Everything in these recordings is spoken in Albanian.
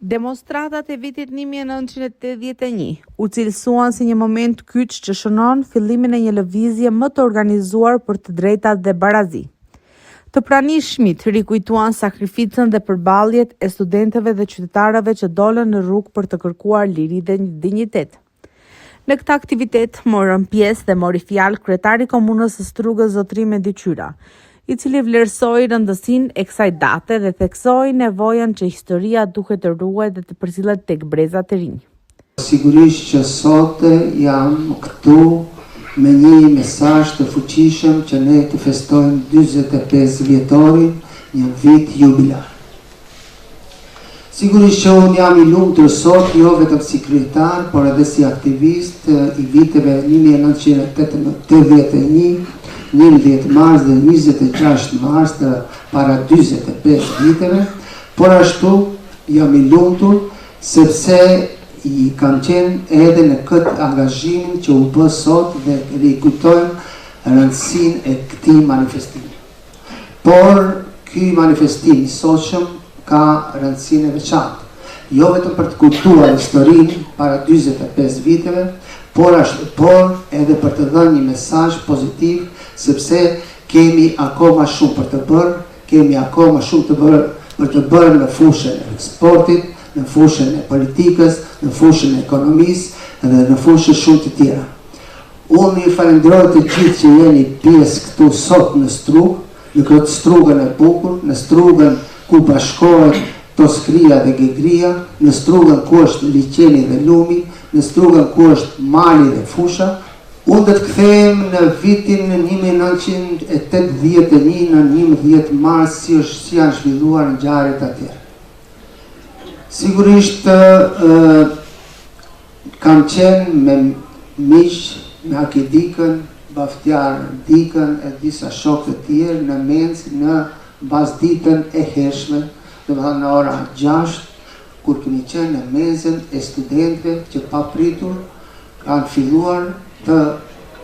Demonstratat e vitit 1981 u cilësuan si një moment kyç që shënon fillimin e një lëvizje më të organizuar për të drejtat dhe barazi. Të pranishmit rikujtuan sakrificën dhe përballjet e studentëve dhe qytetarëve që dolën në rrugë për të kërkuar liri dhe dinjitet. Në këtë aktivitet morën pjesë dhe mori fjalë kryetari i komunës së Strugës Zotëri Mendiqyra, i cili vlerësoi rëndësinë e kësaj date dhe theksoi nevojën që historia duhet të ruhet dhe të përzihet tek brezat e rinj. Sigurisht që sot jam këtu me një mesazh të fuqishëm që ne të festojmë 45 vjetorin, një vit jubilar. Sigurisht që unë jam i lumtur sot, jo vetëm si kryetar, por edhe si aktivist i viteve 1981, 11 mars dhe 26 mars të para 25 viteve, por ashtu jam i lumtur sepse i kam qenë edhe në këtë angazhimin që u bë sot dhe rikujtojmë rëndësinë e këtij manifestimi. Por ky manifestim i sotshëm ka rëndësinë e veçantë, jo vetëm për të kujtuar historinë para 45 viteve, por edhe për të dhënë një mesazh pozitiv, sepse kemi akoma shumë për të bërë, kemi akoma shumë për të bërë në fushën e sportit, në fushën e politikës, në fushën e ekonomisë dhe në fushën shumë të tjera. Unë ju falenderoj të gjithë që jeni pjesë këtu sot në Strugë, në këtë Strugën e bukur, në Strugën ku bashkohet Toskria dhe Gegria, në Strugën ku është liqeni dhe lumi, në Strugën ku është mali dhe fusha. Unë do të kthehem në vitin 1981 në 11 mars si janë zhvilluar ngjarjet atëherë. Sigurisht kam qenë me miq, me Akidikën, Baftiar Dikën e disa shokë të tjerë në Mencë në bazditën e hershme, domethënë në ora 6, kur kemi qenë në mezën e studentëve që papritur kanë filluar të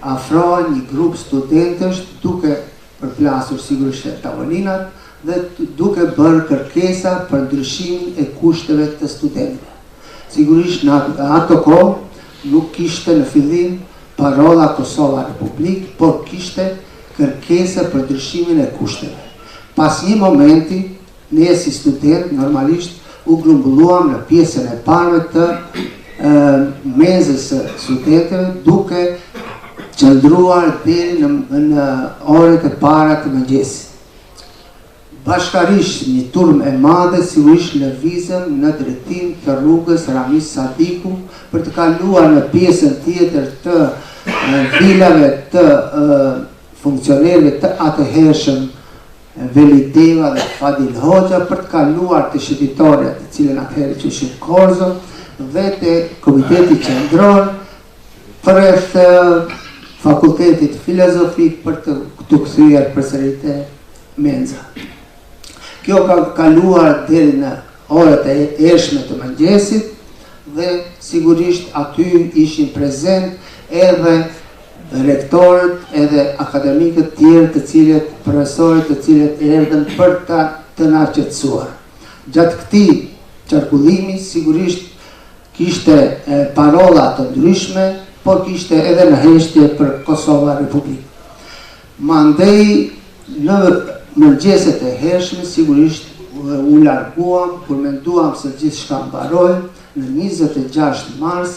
afrohen një grup studentësh duke përplasur sigurisht tavolinat dhe duke bërë kërkesa për ndryshimin e kushteve të studentëve. Sigurisht në ato kohë nuk kishte në fillim parolla Kosova Republik, por kishte kërkesa për ndryshimin e kushteve. Pas një momenti, ne si student normalisht u grumbulluam në pjesën e parë të mezës së studentëve duke qëndruar deri në orët e para të mëngjesit. Bashkarisht një turmë e madhe sigurisht lëvizëm në drejtim të rrugës Ramiz Sadiku për të kaluar në pjesën tjetër të vilave të funksionerëve të atëhershëm Veli Deva dhe Fadil Hoxha për të kaluar të shëtitorët të cilën atëherë quheshin Korzo dhe të Komiteti Qendror rreth Fakultetit Filozofik për të kthyer përsëri te menza. Kjo ka kaluar deri në orët e ershme të mëngjesit dhe sigurisht aty ishin prezent edhe rektorët edhe akademikët tjerë të cilët, profesorët të cilët erdhën për të na qetësuar. Gjatë këtij qarkullimi sigurisht kishte parolla të ndryshme, por kishte edhe në heshtje për Kosova Republik. Mandej në mëngjeset e hershme sigurisht u larguam kur menduam se gjithçka mbaroi në 26 mars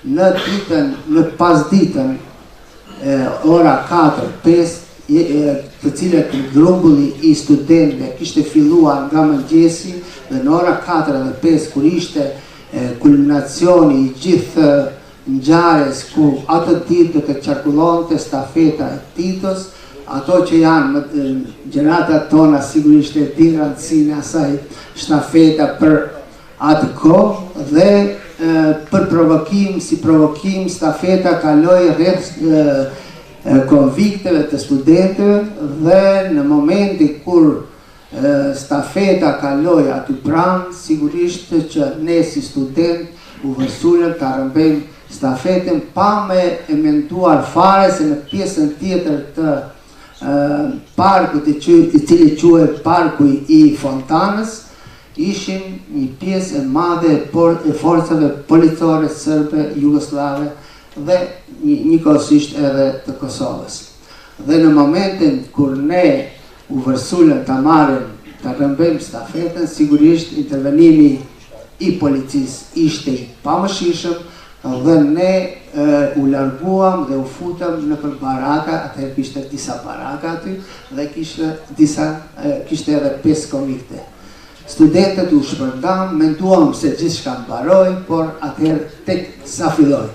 në pasditën ora 4-5 të cilët grumbulli i studentëve kishte filluar nga mëngjesi dhe në ora 4 dhe 5 kur ishte kulminacioni i gjithë ngjarjes ku atë ditë do të qarkullonte stafeta e Titos, ato që janë gjeneratët tona sigurisht e din rëndësinë e asaj stafeta për atë kohë dhe për provokim stafeta kaloi rreth konvikteve të studentëve dhe në momentin kur stafeta kaloi aty pranë, sigurisht që ne si student u vërsulëm të arëmbejmë stafetën pa me e menduar fare se në pjesën tjetër të parkut i cili quhet Parku i Fontanës, ishim një pjesë e madhe e forcave policore serbe, jugoslave dhe njëkohësisht edhe të Kosovës. Dhe në momentin kur ne u vërsulëm të marrim, të rëmbëm stafetën, sigurisht intervenimi i policisë ishte i pamëshirshëm dhe ne u larguam dhe u futëm në për baraka, atëherë kishte disa baraka aty dhe kishte edhe 5 konvikte. Studentët u shpërndam, menduam se gjithçka mbaroi, por atëherë tek sa filloi.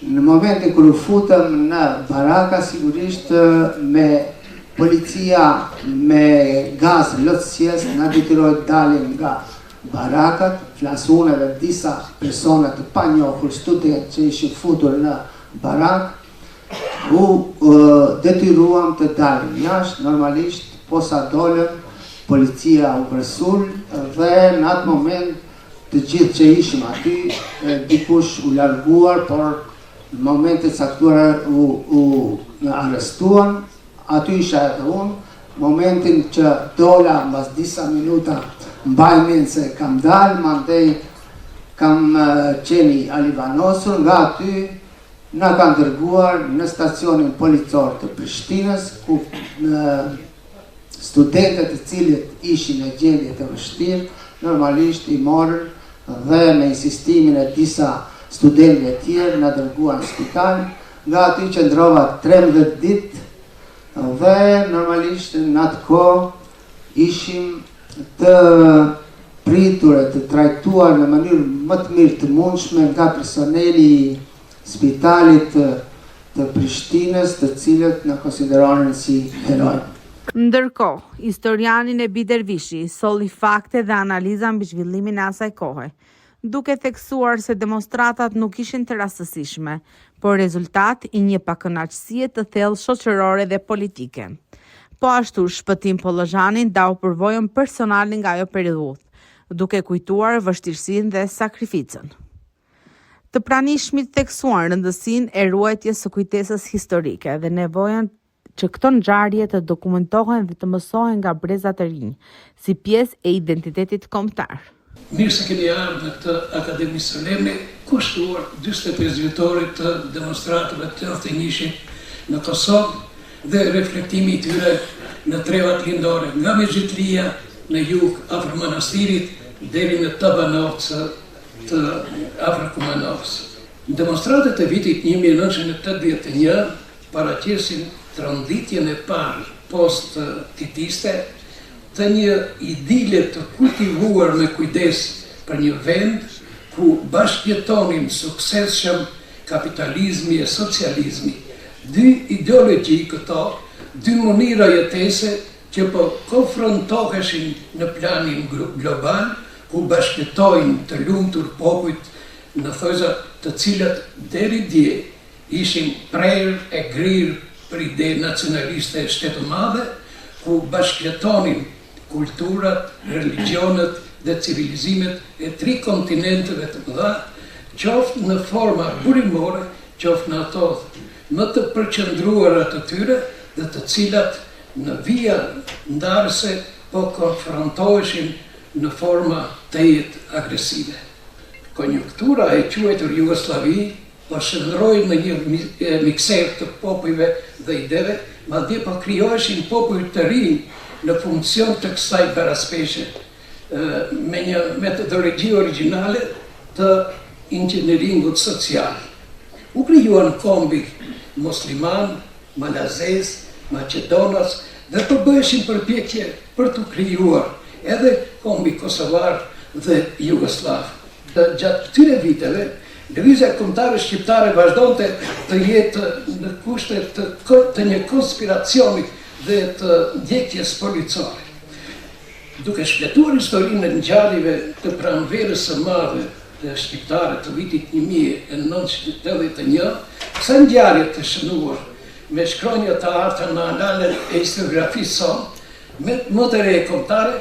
Në momentin kur u futëm në baraka, sigurisht me policia me gaz lotësies na detyroi të dalim nga barakat, flasune dhe disa persona të panjohur studentë që ishin futur në barak, u detyruam të dalim jashtë, normalisht posa dolëm, policia u vërsul dhe në atë moment të gjithë që ishim aty, dikush u larguar, por në momentet caktuara u arrestuan, aty isha edhe unë, momentin që dola mbas disa minuta mbaj mend se kam dalë, mandej kam qeni alivanosur, nga aty na kanë dërguar në stacionin policor të Prishtinës, ku studentët të cilët ishin në gjendje të vështirë, normalisht i morën dhe me insistimin e disa studentëve tjerë na dërguan në spital, nga aty qëndrova 13 ditë dhe normalisht në atë kohë ishim të pritur e të trajtuar në mënyrë më të mirë të mundshme nga personeli i spitalit të Prishtinës, të cilët na konsideronin si heroj. Ndërkohë, historianin e Dervishi solli fakte dhe analiza mbi zhvillimin e asaj kohe, duke theksuar se demonstratat nuk ishin të rastësishme, por rezultat i një pakënaqësie të thellë shoqërore dhe politike. Po ashtu, Shpëtim Pollozhani ndau përvojën personale nga ajo periudhë, duke kujtuar vështirësinë dhe sakrificën. Të pranishmit theksuan rëndësinë e ruajtjes së kujtesës historike dhe nevojën që këto ngjarje të dokumentohen dhe të mësohen nga brezat e rinj, si pjesë e identitetit kombëtar. Mirë se keni ardhur në këtë akademi solene, kushtuar 45 vjetorit të demonstratëve të 81-shit në Kosovë dhe reflektimi i tyre në trevat lindore, nga Mexhitlia në jug afër manastirit deri në Tabanovcë të afër Kumanovës. Demonstratët e vitit 1981 paraqesin tronditjen e parë post-titiste të një idile të kultivuar me kujdes për një vend ku bashkëjetonin suksesshëm kapitalizmi e socializmi. Dy ideologji këto, dy mënyra jetese që po konfrontoheshin në planin global, ku bashkëtojnë të lumtur popujt në thojza të cilët deri dje ishin prerë e grirë për ide nacionaliste shtetë-madhe, ku bashkëjetonin kulturat, religionet dhe civilizimet e 3 kontinenteve të mëdha, qoftë në forma burimore, qoftë në ato më të përqendruara të tyre dhe të cilat në vija ndarëse po konfrontoheshin në forma të jetë agresive. Konjunktura e quajtur Jugosllavi po shndroi në një mikser të popujve dhe ideve, madje po krijoheshin popull të rinj në funksion të kësaj baraspeshe, me një metodologji origjinale të inxhinieringut social. U krijuan kombi musliman, malazez, maqedonas dhe po bëheshin përpjekje për të krijuar edhe kombi kosovar dhe jugoslav. Gjatë këtyre viteve, lëvizja kombëtare shqiptare vazhdonte të jetë në kushte të një konspiracioni dhe të ndjekjes policore. Duke shfletuar historinë e ngjarjeve të pranverës së madhe të shqiptare të vitit 1981, kësa ngjarje të shënuar me shkronja të arta në analen e historiografisë sonë, me modere e kombëtare,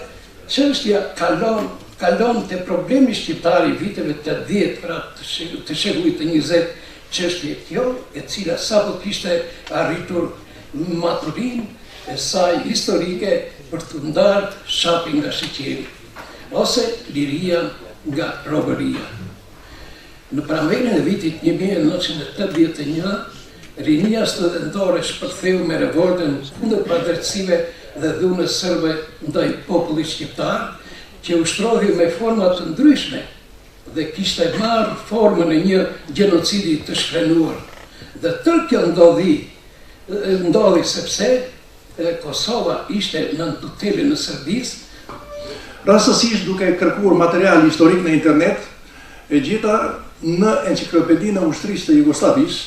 çështja kalon të problemi shqiptari viteve të 10 pra të shekullit të 20, çështje kjo e cila sapo kishte arritur maturinë e saj historike për të ndarë shapin nga sheqeri. ose liria nga robëria. Në pranverën e vitit 1981, rinia studentore shpërtheu me revoltën kundër padrejtësive dhe dhunës serbe ndaj popullit shqiptar, që ushtrohej me forma të ndryshme dhe kishte marrë formën e një gjenocidi të shkrenuar. Dhe tërë kjo ndodhi sepse Kosova ishte në tutelën e Serbisë. Rastësisht duke kërkuar material historik në internet, e gjeta në enciklopedinë e ushtrisë të Jugosllavisë,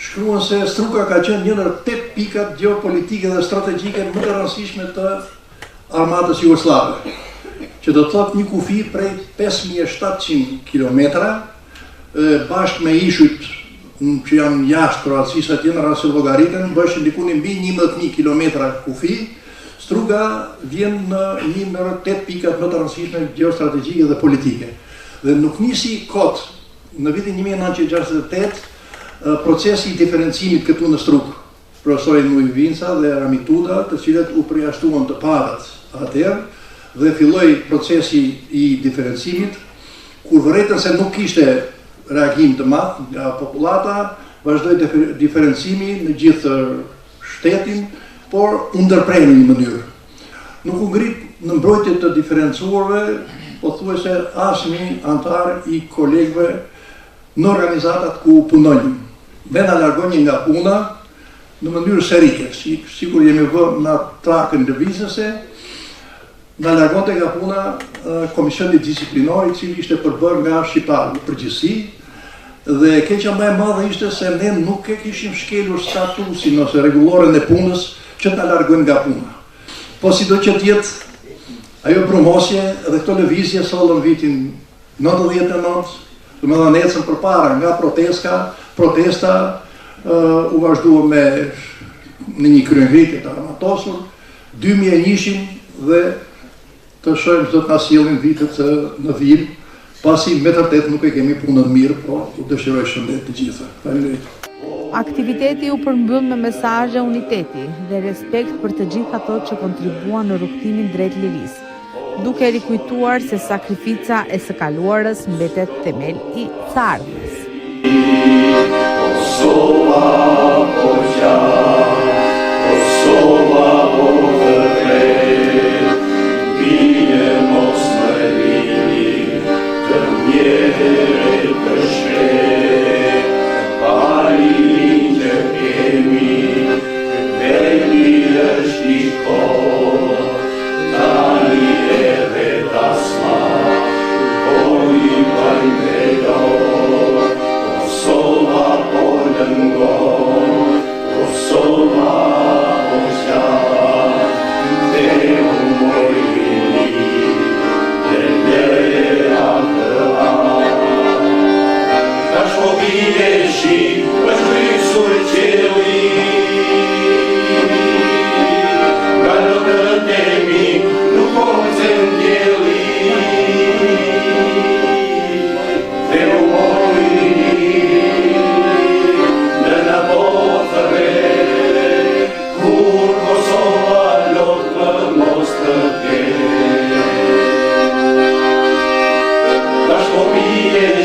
shkruan se Struga ka qenë një ndër 8 pikat gjeopolitike dhe strategjike më të rëndësishme të armatës jugoslave, që do të thotë një kufi prej 5700 kilometra, bashkë me ishujt që janë jashtë Kroacisë atje në rasë llogaritën, bëshin diku mbi 11.000 kilometra kufi. Struga vjen në një ndër 8 pikat më të rëndësishme gjeostrategjike dhe politike. Dhe nuk nisi kot në vitin 1968 procesi i diferencimit këtu në Strugë. Profesorin Mujvinca dhe Rami Tuda, të cilët u përjashtuan të parët atëherë, dhe filloi procesi i diferencimit, kur vërtetën se nuk kishte reagim të madh nga popullata, vazhdoi diferencimi në gjithë shtetin, por u ndërprej në një mënyrë. Nuk u ngrit në mbrojtje të diferencuarve, pothuajse asnjë antar i kolegëve në organizatat ku punojnë. Me na largonjë nga puna në mënyrë serike, sikur jemi vënë në trakën lëvizëse, na largonte nga puna komisioni disiplinor i cili ishte përbërë nga shqiptarë në përgjithësi, dhe keqja më e madhe ishte se ne nuk e kishim shkelur statusin ose rregulloren e punës që na largojnë nga puna. Po sido që t'jetë, ajo promosje dhe këto lëvizje sollën vitin 99, dhe me dhe necën përpara nga protesta u vazhdua me në një kryengritje të armatosur, 2001 dhe të shojmë që do të nasillin vitet në vijim, pasi me të vërtetë nuk e kemi punën mirë, po u dëshiroj shëndet të gjitha. Faleminderit. Aktiviteti u përmbyll me mesazhe uniteti dhe respekt për të gjithë ato që kontribuan në rrugtimin drejt lirisë, duke rikujtuar se sakrifica e së kaluarës mbetet themel i së ardhmes.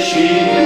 She